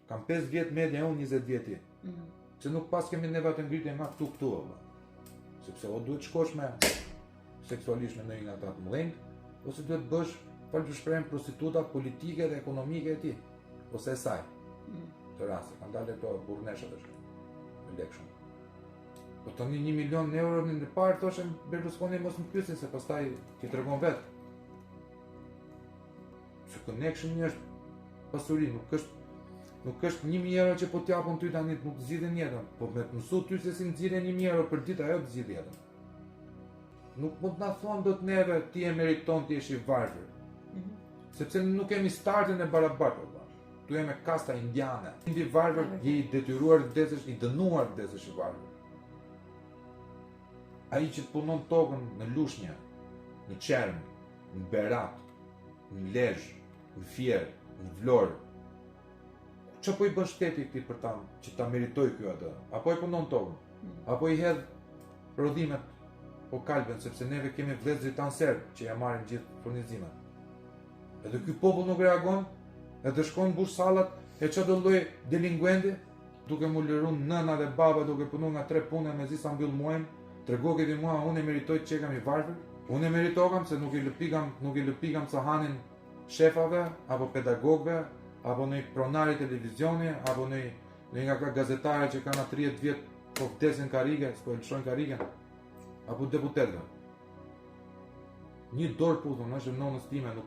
Kam 5 vjet media unë, 20 vjet ti. Se nuk pas kemi neva të ngritje nga këtu. Sepse o duhet shkosh me seksualisht me ndonjë nga ata të mëdhenj, ose duhet bësh falë për shprehjen prostituta politike dhe ekonomike e ti, ose e saj. Të raste, kanë dalë këto burrneshat është. Me lek shumë. Po tani 1 milion euro në parë thoshën Berlusconi mos më pyesin se pastaj ti tregon vet. Se connection është pasuri, nuk është 1.000 euro që po t'japon ty tani nuk të zgjidhen jetën, po me të mësu ty se si nxirren 1.000 euro për ditë ajo të zgjidh jetën. Nuk mund të na thonë dot neve ti e meriton ti je i varfër. Sepse nuk kemi startin e barabartë. Tu jemi kasta indiane. Ti varfër je i detyruar të vdesësh, i dënuar të vdesësh i varfër. Ai që punon tokën në Lushnjë, në Çerm, në Berat, në Lezhë, në Fier, në Vlorë. Ço po i bën shteti këtij për ta që ta meritoj ky atë? Apo i punon tokën? Apo i hedh prodhimet po kalben sepse neve kemi vëllezërit tan serb që ja marrin gjithë furnizimet. Edhe ky popull nuk reagon, edhe shkon mbush sallat e çdo lloj delinkuenti, duke mu lëruar nëna dhe baba duke punuar nga 3 pune mezi sa mbyll muajin. Tregoke ti mua unë e meritoj që kam i varfër? Unë e meritokam se nuk i lëpikam sahanin shefave apo pedagogëve apo në pronari televizioni apo në nga ka gazetare që kanë 30 vjet po vdesin karrige, s'po lëshojnë karrigen apo deputetëve. Një dorë puthon, është nonës time, nuk